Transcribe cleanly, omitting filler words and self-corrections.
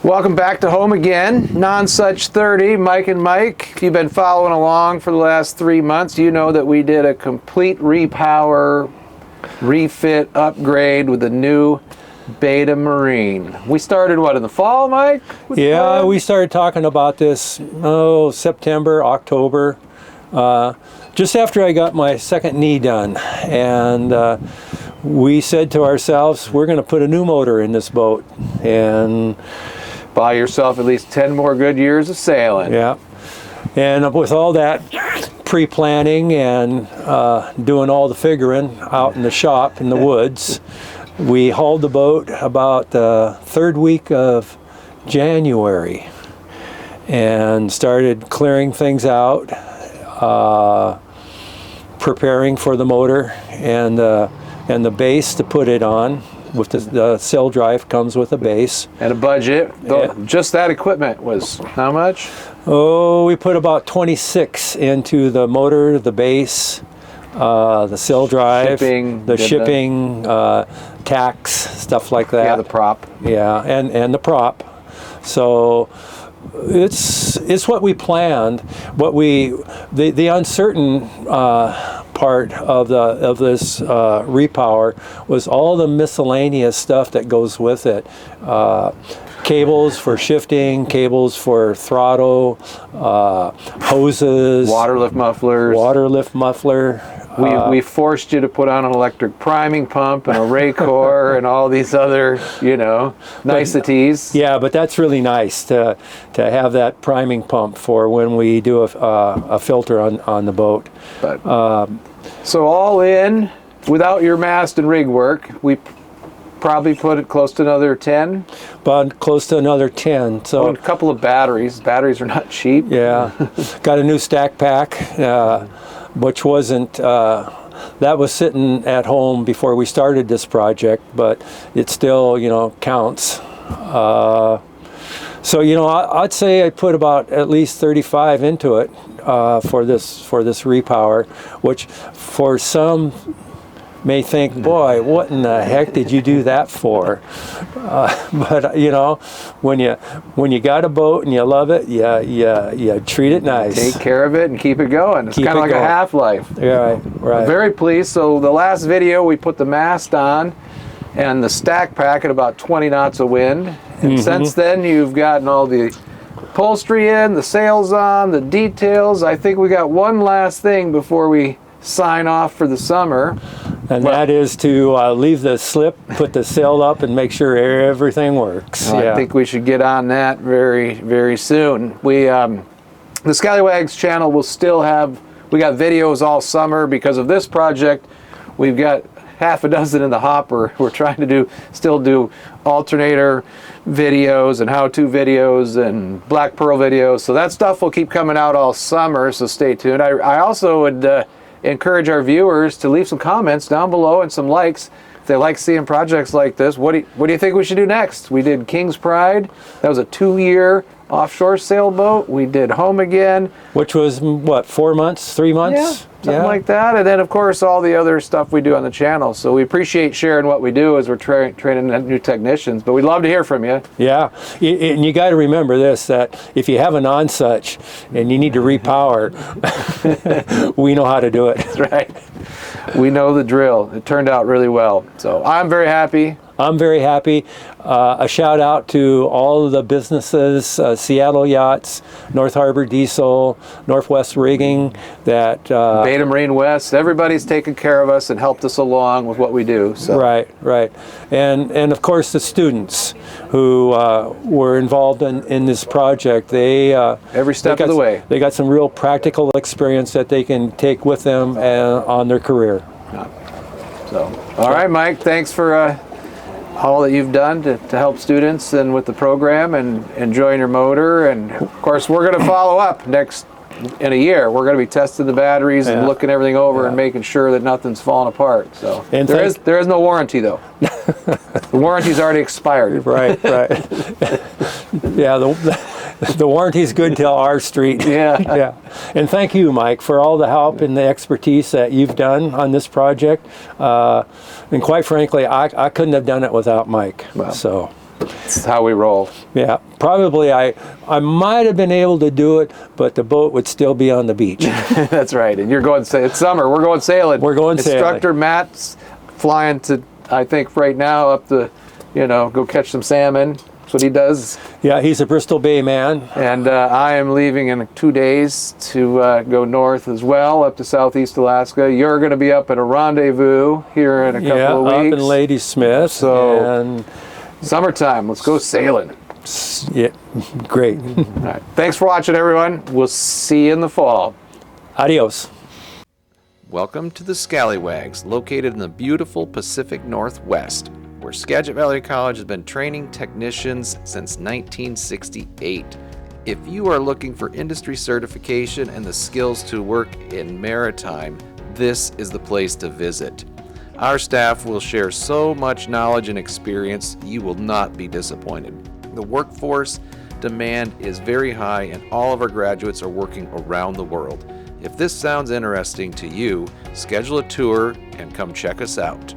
Welcome back to home again. Nonsuch 30, Mike and Mike. If you've been following along for the last 3 months, you know that we did a complete repower, refit, upgrade with the new Beta Marine. We started what, in the fall, Mike? Yeah, we started talking about this, September, October, just after I got my second knee done. And we said to ourselves, we're going to put a new motor in this boat. And buy yourself at least 10 more good years of sailing. yeah. And with all that pre-planning and doing all the figuring out in the shop in the woods, we hauled the boat about the third week of January and started clearing things out, preparing for the motor and the base to put it on. With the saildrive comes with a base. And a budget. Yeah. Just that equipment was how much? Oh, we put about 26 into the motor, the base, the saildrive, the shipping, tax, stuff like that. Yeah, the prop. Yeah, and the prop. So it's what we planned. The uncertain part of this repower was all the miscellaneous stuff that goes with it. Cables for shifting, cables for throttle, hoses, water lift muffler. We forced you to put on an electric priming pump and a Racor and all these other, niceties. Yeah, but that's really nice to have that priming pump for when we do a filter on the boat. But so all in, without your mast and rig work, we probably put it close to another 10. About close to another 10. So a couple of batteries. Batteries are not cheap. Yeah, got a new stack pack, which wasn't. That was sitting at home before we started this project, but it still, counts. So I'd say I put about at least 35 into it for this repower, which for some may think, boy, what in the heck did you do that for? But when you got a boat and you love it, you treat it nice. Take care of it and keep it going. It's kind of like a half-life. Yeah, right. I'm very pleased. So the last video we put the mast on and the stack pack at about 20 knots of wind. And since then you've gotten all the upholstery in, the sails on, the details. I think we got one last thing before we sign off for the summer. And that is to leave the slip, put the sail up, and make sure everything works. Well, I think we should get on that very, very soon. We, the Skallywag's channel will still have, we got videos all summer because of this project. We've got half a dozen in the hopper. We're trying to still do alternator videos and how-to videos and Black Pearl videos. So that stuff will keep coming out all summer, so stay tuned. I also would encourage our viewers to leave some comments down below and some likes if they like seeing projects like this. What do you think we should do next? We did King's Pride. That was a 2-year offshore sailboat. We did Home Again, which was what, 4 months, 3 months? Yeah. Something like that. And then, of course, all the other stuff we do on the channel. So we appreciate sharing what we do as we're training new technicians. But we'd love to hear from you. Yeah. And you got to remember this, that if you have a Nonsuch and you need to repower, we know how to do it. That's right. We know the drill. It turned out really well. So I'm very happy. I'm very happy. A shout out to all of the businesses, Seattle Yachts, North Harbor Diesel, Northwest Rigging, that Beta Marine West. Everybody's taken care of us and helped us along with what we do. So. Right. And of course the students who were involved in this project. They every step of the way. They got some real practical experience that they can take with them on their career. So, all right, Mike. Thanks for all that you've done to help students and with the program and enjoying your motor. And of course, we're going to follow up in a year. We're going to be testing the batteries and looking everything over and making sure that nothing's falling apart. So and there is no warranty though. The warranty's already expired. Right. Yeah, the warranty's good till our street. Yeah. And thank you, Mike, for all the help and the expertise that you've done on this project. And quite frankly, I couldn't have done it without Mike. Well, so That's how we roll. Yeah, probably I might have been able to do it, but the boat would still be on the beach. That's right. And you're going, it's summer, we're going sailing. We're going sailing. Instructor Matt's flying to, I think right now, up to, go catch some salmon. That's what he does. Yeah, he's a Bristol Bay man. And I am leaving in 2 days to go north as well, up to Southeast Alaska. You're going to be up at a rendezvous here in a couple of weeks. Up in Ladysmith. So, and summertime, let's go sailing. yeah, great. All right. Thanks for watching, everyone. We'll see you in the fall. Adios. Welcome to the Scallywags, located in the beautiful Pacific Northwest, where Skagit Valley College has been training technicians since 1968. If you are looking for industry certification and the skills to work in maritime, this is the place to visit. Our staff will share so much knowledge and experience, you will not be disappointed. The workforce demand is very high and all of our graduates are working around the world. If this sounds interesting to you, schedule a tour and come check us out.